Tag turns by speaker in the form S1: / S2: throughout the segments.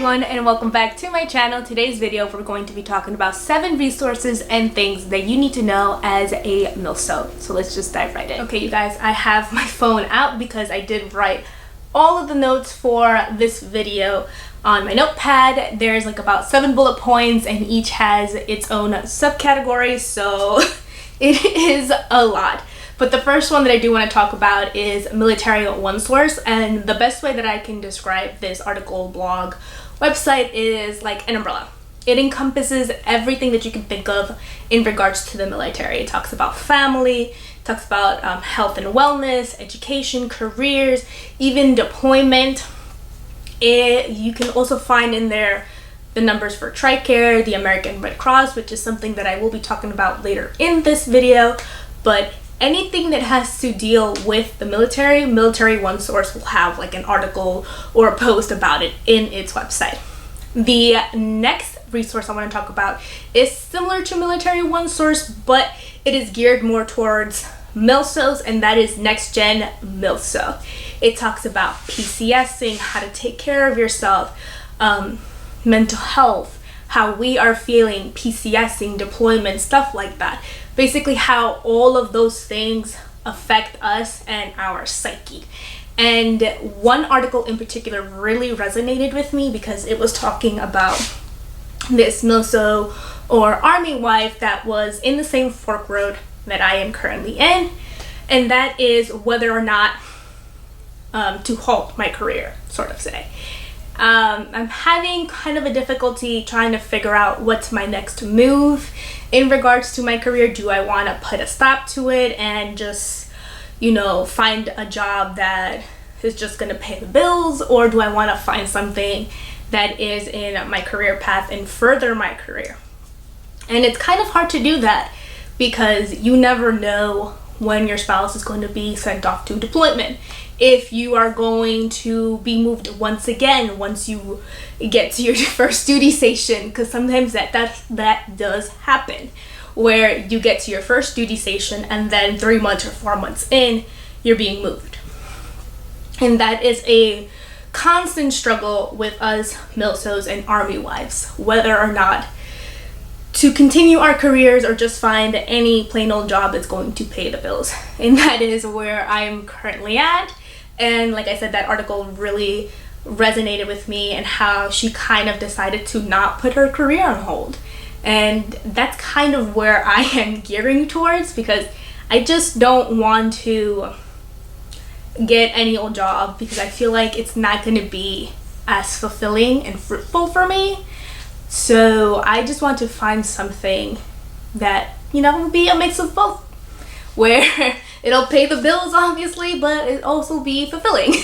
S1: everyone, and welcome back to my channel. Today's video we're going to be talking about 7 resources and things that you need to know as a MilSo. So let's just dive right in. Okay, you guys, I have my phone out because I did write all of the notes for this video on my notepad. There's like about 7 bullet points and each has its own subcategory, so it is a lot. But the first one that I do want to talk about is military ONESOURCE, and the best way that I can describe this article, blog, website is like an umbrella. It encompasses everything that you can think of in regards to the military. It talks about family, talks about health and wellness, education, careers, even deployment. You can also find in there the numbers for TRICARE, the American Red Cross, which is something that I will be talking about later in this video. But anything that has to deal with the military ONESOURCE will have like an article or a post about it in its website. The next resource I want to talk about is similar to military ONESOURCE, but it is geared more towards MilSos, and that is Next Gen MilSo. It talks about PCSing, how to take care of yourself, mental health, how we are feeling, PCSing, deployment, stuff like that. Basically how all of those things affect us and our psyche. And one article in particular really resonated with me because it was talking about this MilSo or army wife that was in the same fork road that I am currently in, and that is whether or not to halt my career, sort of say. I'm having kind of a difficulty trying to figure out what's my next move in regards to my career. Do I want to put a stop to it and just, you know, find a job that is just going to pay the bills, or do I want to find something that is in my career path and further my career? And it's kind of hard to do that because you never know when your spouse is going to be sent off to deployment. If you are going to be moved once again once you get to your first duty station, because sometimes that does happen, where you get to your first duty station and then 3 months or 4 months in, you're being moved. And that is a constant struggle with us MilSos and army wives, whether or not to continue our careers or just find any plain old job that's going to pay the bills. And that is where I'm currently at. And like I said, that article really resonated with me and how she kind of decided to not put her career on hold. And that's kind of where I am gearing towards, because I just don't want to get any old job because I feel like it's not going to be as fulfilling and fruitful for me. So I just want to find something that, you know, will be a mix of both, where it'll pay the bills obviously, but it also be fulfilling.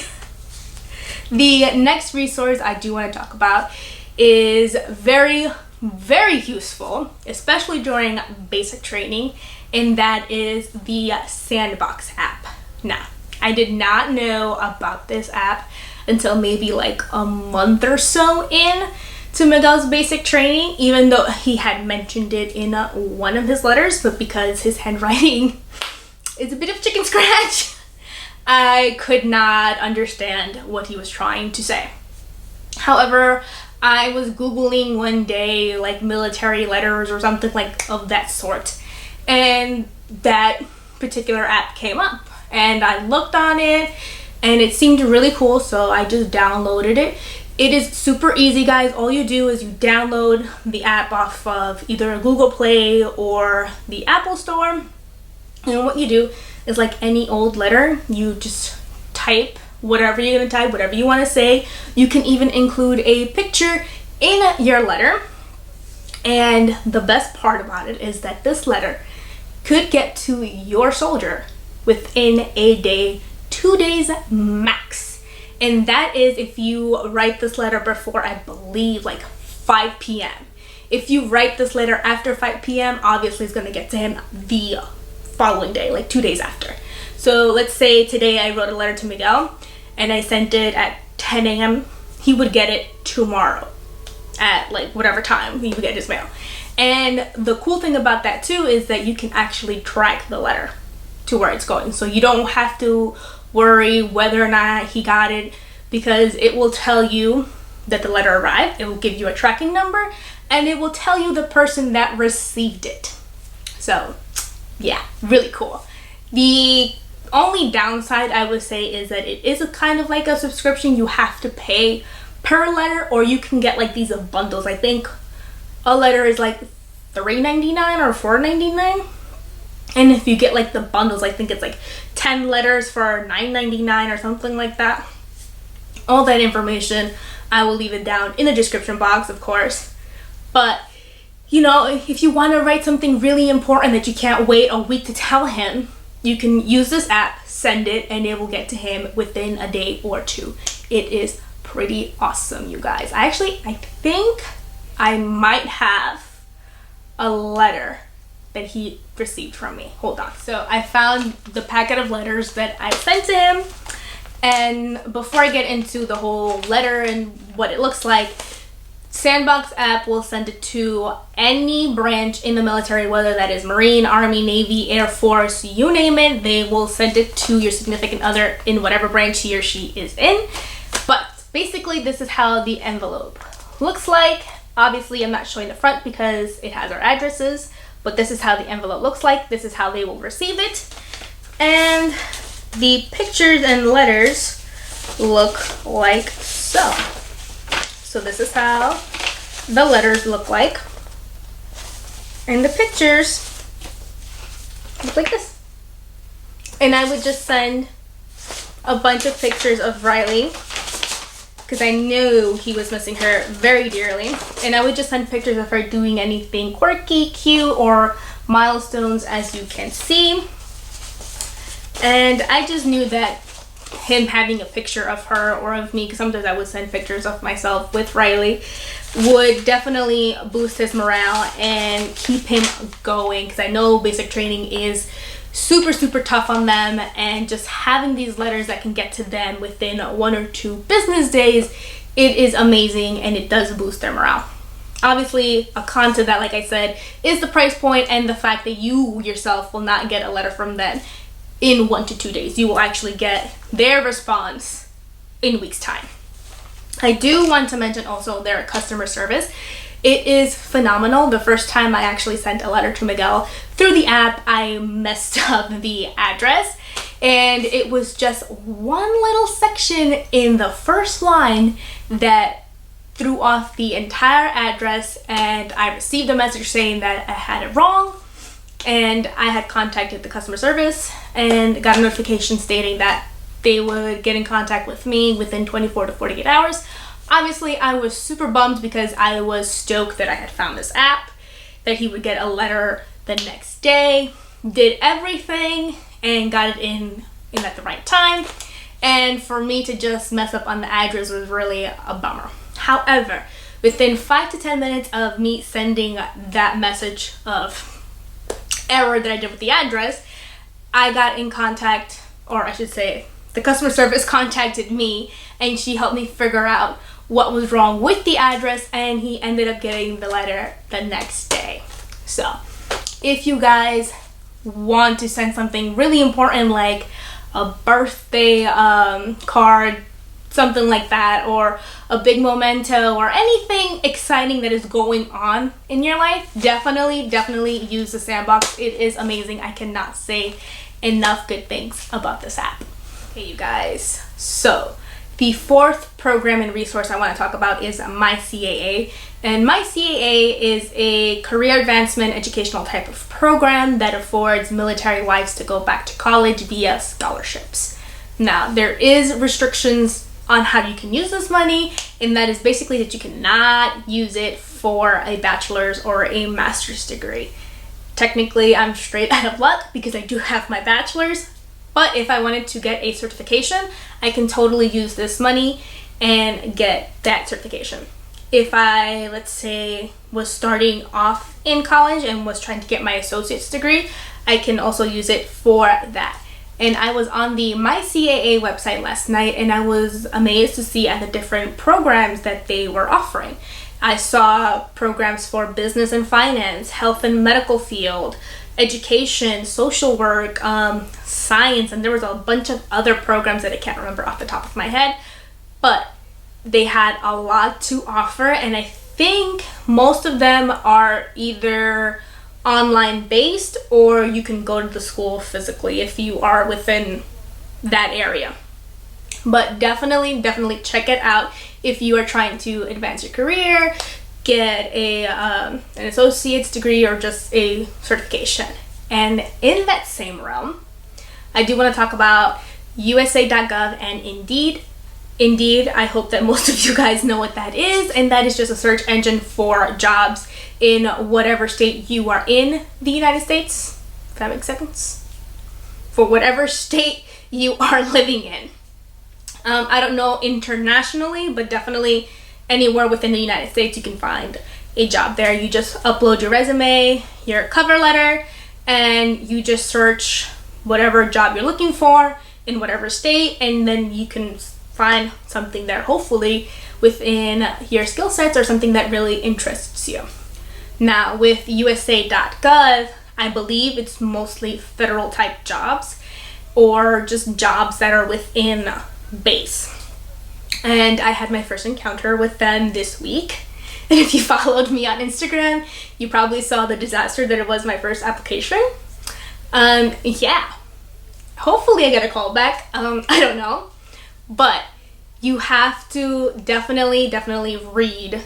S1: The next resource I do want to talk about is very, very useful, especially during basic training, and that is the Sandbox app. Now, I did not know about this app until maybe like a month or so in to Miguel's basic training, even though he had mentioned it in one of his letters, but because his handwriting is a bit of chicken scratch, I could not understand what he was trying to say. However, I was Googling one day like military letters or something like of that sort, and that particular app came up, and I looked on it and it seemed really cool, so I just downloaded it. It is super easy, guys. All you do is you download the app off of either Google Play or the Apple Store. And what you do is like any old letter, you just type whatever you're going to type, whatever you want to say. You can even include a picture in your letter. And the best part about it is that this letter could get to your soldier within a day, 2 days max. And that is if you write this letter before, I believe, like 5 p.m. If you write this letter after 5 p.m., obviously it's going to get to him the following day, like 2 days after. So let's say today I wrote a letter to Miguel and I sent it at 10 a.m. He would get it tomorrow at like whatever time he would get his mail. And the cool thing about that too is that you can actually track the letter to where it's going. So you don't have to worry whether or not he got it, because it will tell you that the letter arrived. It will give you a tracking number, and it will tell you the person that received it. So yeah, really cool. The only downside I would say is that it is a kind of like a subscription. You have to pay per letter, or you can get like these bundles. I think a letter is like $3.99 or $4.99, and if you get like the bundles, I think it's like 10 letters for $9.99 or something like that. All that information I will leave it down in the description box, of course. But you know, if you want to write something really important that you can't wait a week to tell him, you can use this app, send it, and it will get to him within a day or two. It is pretty awesome, you guys. I think I might have a letter that he received from me. Hold on. So I found the packet of letters that I sent to him, and before I get into the whole letter and what it looks like, Sandbox app will send it to any branch in the military, whether that is Marine, Army, Navy, Air Force, you name it. They will send it to your significant other in whatever branch he or she is in. But basically, this is how the envelope looks like. Obviously, I'm not showing the front because it has our addresses, but this is how the envelope looks like. This is how they will receive it. And the pictures and letters look like so. So this is how the letters look like, and the pictures look like this. And I would just send a bunch of pictures of Riley because I knew he was missing her very dearly, and I would just send pictures of her doing anything quirky, cute, or milestones, as you can see. And I just knew that him having a picture of her or of me, because sometimes I would send pictures of myself with Riley, would definitely boost his morale and keep him going, because I know basic training is super tough on them, and just having these letters that can get to them within 1 or 2 business days, it is amazing, and it does boost their morale. Obviously, a con to that, like I said, is the price point and the fact that you yourself will not get a letter from them in 1 to 2 days. You will actually get their response in weeks' time. I do want to mention also their customer service. It is phenomenal. The first time I actually sent a letter to Miguel through the app, I messed up the address, and it was just one little section in the first line that threw off the entire address, and I received a message saying that I had it wrong. And I had contacted the customer service and got a notification stating that they would get in contact with me within 24 to 48 hours. Obviously, I was super bummed because I was stoked that I had found this app, that he would get a letter the next day, did everything, and got it in at the right time. And for me to just mess up on the address was really a bummer. However, within 5 to 10 minutes of me sending that message of error that I did with the address, I got in contact, or I should say the customer service contacted me, and she helped me figure out what was wrong with the address, and he ended up getting the letter the next day. So if you guys want to send something really important like a birthday card, something like that, or a big memento, or anything exciting that is going on in your life, definitely use the Sandbox. It is amazing. I cannot say enough good things about this app. Okay, you guys, so the 4th program and resource I want to talk about is MyCAA. And MyCAA is a career advancement educational type of program that affords military wives to go back to college via scholarships. Now, there is restrictions on how you can use this money, and that is basically that you cannot use it for a bachelor's or a master's degree. Technically, I'm straight out of luck because I do have my bachelor's, but if I wanted to get a certification, I can totally use this money and get that certification. If I, let's say, was starting off in college and was trying to get my associate's degree, I can also use it for that. And I was on the MyCAA website last night, and I was amazed to see at the different programs that they were offering. I saw programs for business and finance, health and medical field, education, social work, science, and there was a bunch of other programs that I can't remember off the top of my head. But they had a lot to offer, and I think most of them are either online based or you can go to the school physically if you are within that area. But definitely check it out if you are trying to advance your career, get an associate's degree, or just a certification. And in that same realm, I do want to talk about USA.gov and Indeed. Indeed, I hope that most of you guys know what that is, and that is just a search engine for jobs in whatever state you are in the United States, if that makes sense. For whatever state you are living in. I don't know internationally, but definitely anywhere within the United States you can find a job there. You just upload your resume, your cover letter, and you just search whatever job you're looking for in whatever state, and then you can find something there, hopefully within your skill sets or something that really interests you. Now with USA.gov, I believe it's mostly federal type jobs or just jobs that are within base. And I had my first encounter with them this week. And if you followed me on Instagram, you probably saw the disaster that it was my first application. Yeah, hopefully I get a call back. I don't know, but you have to definitely read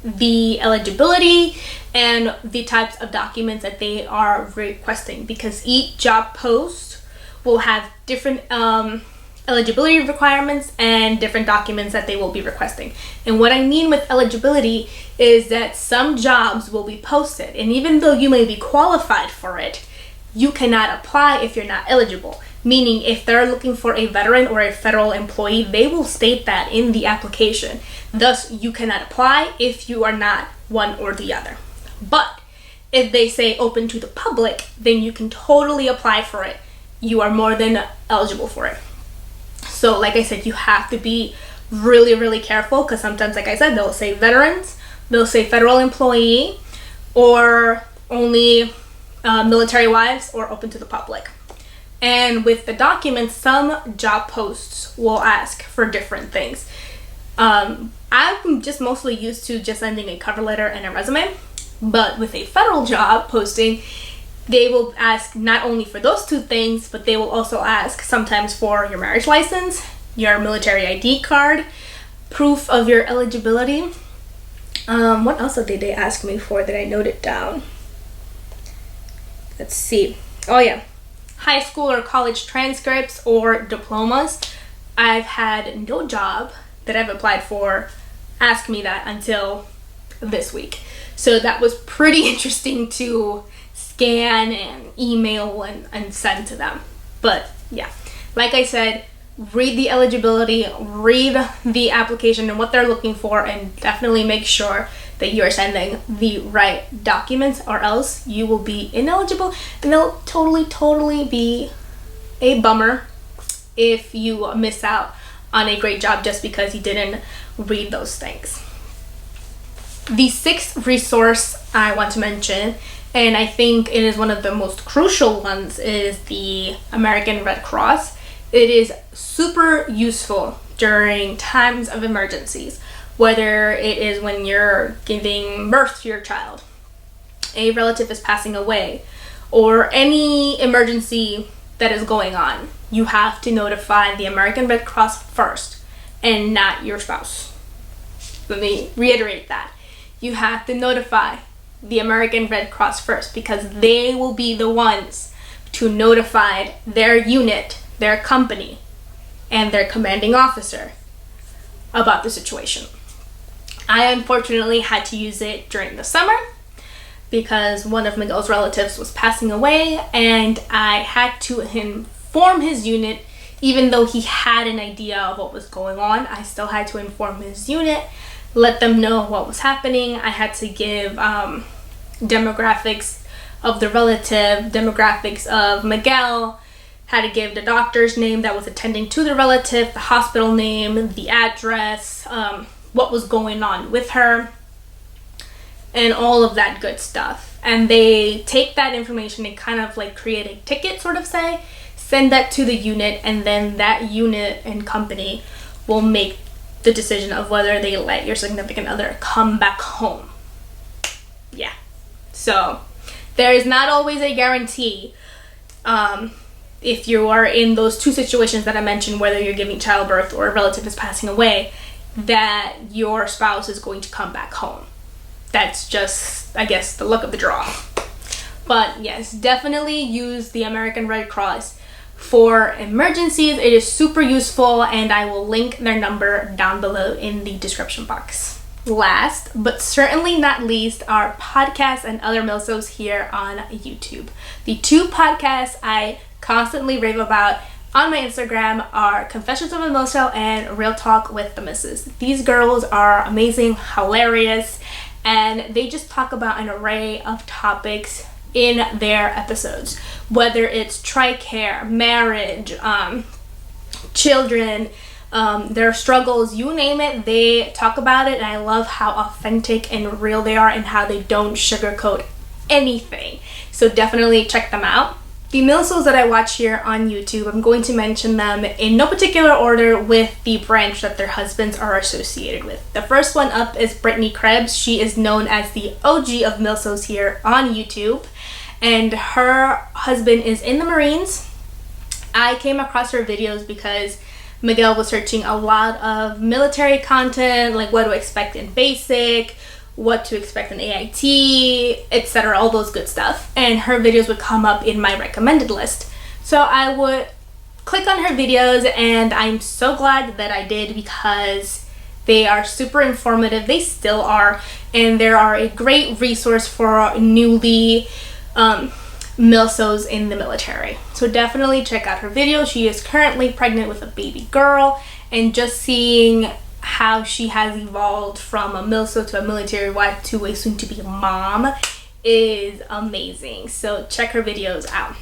S1: the eligibility and the types of documents that they are requesting, because each job post will have different eligibility requirements and different documents that they will be requesting. And what I mean with eligibility is that some jobs will be posted, and even though you may be qualified for it, you cannot apply if you're not eligible. Meaning if they're looking for a veteran or a federal employee, they will state that in the application. Thus, you cannot apply if you are not one or the other. But if they say open to the public, then you can totally apply for it. You are more than eligible for it. So like I said, you have to be really careful, because sometimes, like I said, they'll say veterans, they'll say federal employee, or only military wives, or open to the public. And with the documents, some job posts will ask for different things. I'm just mostly used to just sending a cover letter and a resume, but with a federal job posting, they will ask not only for those two things, but they will also ask sometimes for your marriage license, your military ID card, proof of your eligibility. What else did they ask me for that I noted down? Let's see. Oh yeah, high school or college transcripts or diplomas. I've had no job that I've applied for ask me that until this week. So that was pretty interesting to scan and email and send to them. But yeah, like I said, read the eligibility, read the application and what they're looking for, and definitely make sure that you are sending the right documents, or else you will be ineligible, and it'll totally be a bummer if you miss out on a great job just because you didn't read those things. The sixth resource I want to mention, and I think it is one of the most crucial ones, is the American Red Cross. It is super useful during times of emergencies, whether it is when you're giving birth to your child, a relative is passing away, or any emergency that is going on. You have to notify the American Red Cross first, and not your spouse. Let me reiterate that. You have to notify the American Red Cross first, because they will be the ones to notify their unit, their company, and their commanding officer about the situation. I unfortunately had to use it during the summer because one of Miguel's relatives was passing away, and I had to inform his unit. Even though he had an idea of what was going on, I still had to inform his unit, let them know what was happening. I had to give demographics of the relative, demographics of Miguel, had to give the doctor's name that was attending to the relative, the hospital name, the address, what was going on with her, and all of that good stuff. And they take that information and kind of like create a ticket, sort of say, send that to the unit, and then that unit and company will make the decision of whether they let your significant other come back home. Yeah, so there is not always a guarantee if you are in those two situations that I mentioned, whether you're giving childbirth or a relative is passing away, that your spouse is going to come back home. That's just, I guess, the luck of the draw. But yes, definitely use the American Red Cross for emergencies. It is super useful, and I will link their number down below in the description box. Last but certainly not least, our podcasts and other MilSos here on YouTube. The two podcasts I constantly rave about on my Instagram are Confessions of a MilSo and Real Talk with the Missus. These girls are amazing, hilarious, and they just talk about an array of topics in their episodes, whether it's TRICARE, marriage, children, their struggles, you name it, they talk about it, and I love how authentic and real they are and how they don't sugarcoat anything. So definitely check them out. The MilSos that I watch here on YouTube, I'm going to mention them in no particular order with the branch that their husbands are associated with. The first one up is BRITTANI KREBBS. She is known as the OG of MilSos here on YouTube, and her husband is in the Marines. I came across her videos because Miguel was searching a lot of military content, like what to expect in basic, what to expect in AIT, etc., all those good stuff, and her videos would come up in my recommended list. So I would click on her videos, and I'm so glad that I did because they are super informative. They still are, and they are a great resource for newly MilSos in the military. So definitely check out her video. She is currently pregnant with a baby girl, and just seeing how she has evolved from a MilSo to a military wife to a soon-to-be mom is amazing. So check her videos out.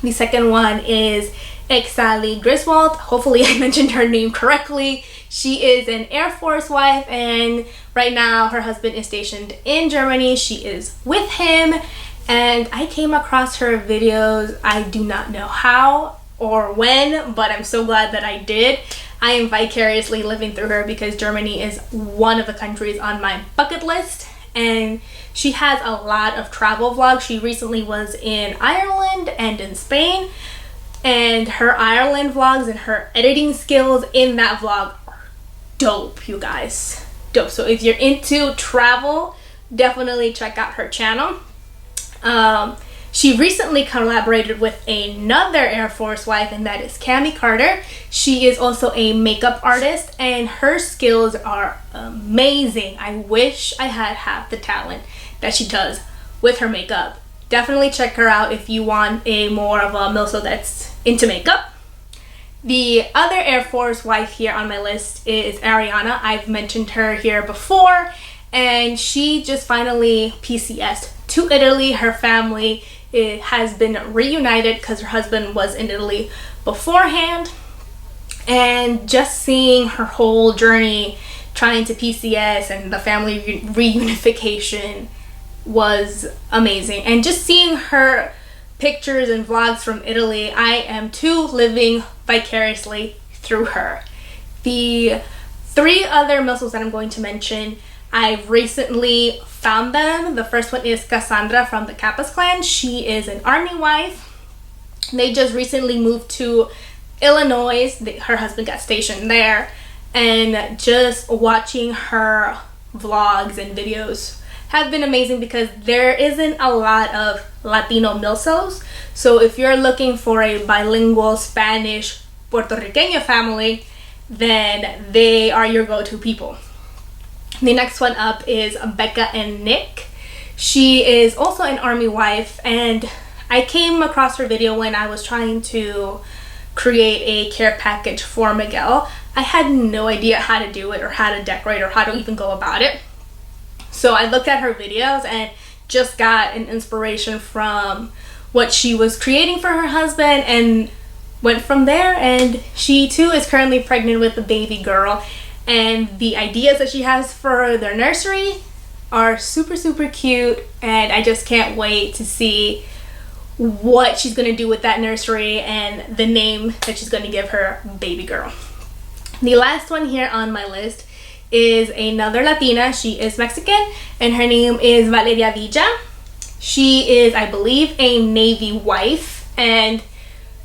S1: The second one is Exali Griswold. Hopefully I mentioned her name correctly. She is an Air Force wife, and right now her husband is stationed in Germany. She is with him, and I came across her videos. I do not know how or when, but I'm so glad that I did. I am vicariously living through her because Germany is one of the countries on my bucket list, and she has a lot of travel vlogs. She recently was in Ireland and in Spain, and her Ireland vlogs and her editing skills in that vlog are dope, you guys. Dope. So if you're into travel, definitely check out her channel. She recently collaborated with another Air Force wife, and that is CAMMIE Carter. She is also a makeup artist, and her skills are amazing. I wish I had half the talent that she does with her makeup. Definitely check her out if you want a more of a MilSo that's into makeup. The other Air Force wife here on my list is Ariana. I've mentioned her here before, and she just finally PCS'd to Italy. Her family has been reunited because her husband was in Italy beforehand, and just seeing her whole journey trying to PCS and the family reunification was amazing. And just seeing her pictures and vlogs from Italy, I am too living vicariously through her. The three other MilSos that I'm going to mention, I've recently found them. The first one is Cassandra from the CAPPAS clan. She is an army wife. They just recently moved to Illinois. Her husband got stationed there, and just watching her vlogs and videos have been amazing because there isn't a lot of Latino MilSos. So if you're looking for a bilingual Spanish Puerto Rican family, then they are your go-to people. The next one up is BECCA and Nick. She is also an army wife, and I came across her video when I was trying to create a care package for Miguel. I had no idea how to do it or how to decorate or how to even go about it. So I looked at her videos and just got an inspiration from what she was creating for her husband and went from there. And she too is currently pregnant with a baby girl, and the ideas that she has for their nursery are super, super cute, and I just can't wait to see what she's going to do with that nursery and the name that she's going to give her baby girl. The last one here on my list is another Latina. She is Mexican and her name is Valeria Villa. She is, I believe, a Navy wife and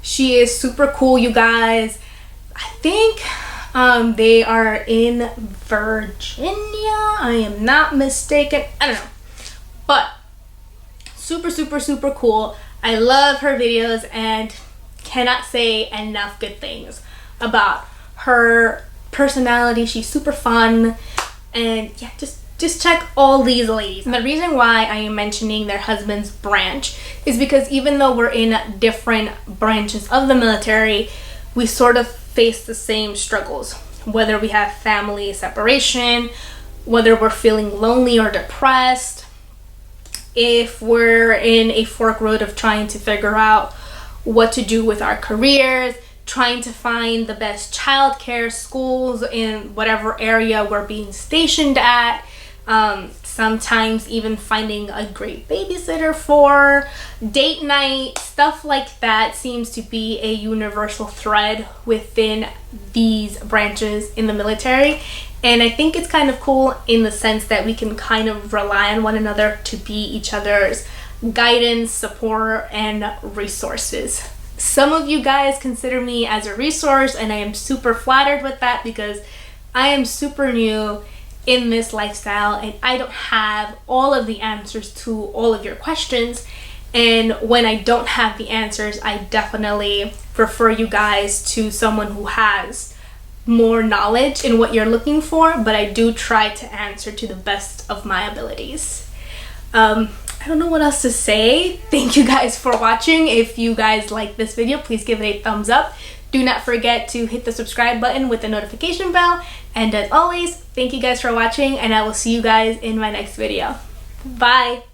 S1: she is super cool, you guys. I think they are in Virginia. I am not mistaken. I don't know. But super, super, super cool. I love her videos and cannot say enough good things about her personality. She's super fun and yeah, just check all these ladies. And the reason why I am mentioning their husband's branch is because even though we're in different branches of the military, we sort of face the same struggles. Whether we have family separation, whether we're feeling lonely or depressed, if we're in a fork road of trying to figure out what to do with our careers, trying to find the best childcare schools in whatever area we're being stationed at, sometimes even finding a great babysitter for date night, stuff like that seems to be a universal thread within these branches in the military. And I think it's kind of cool in the sense that we can kind of rely on one another to be each other's guidance, support, and resources. Some of you guys consider me as a resource and I am super flattered with that because I am super new in this lifestyle and I don't have all of the answers to all of your questions. And when I don't have the answers, I definitely refer you guys to someone who has more knowledge in what you're looking for, but I do try to answer to the best of my abilities. I don't know what else to say. Thank you guys for watching. If you guys like this video, please give it a thumbs up. Do not forget to hit the subscribe button with the notification bell. And as always, thank you guys for watching and I will see you guys in my next video. Bye!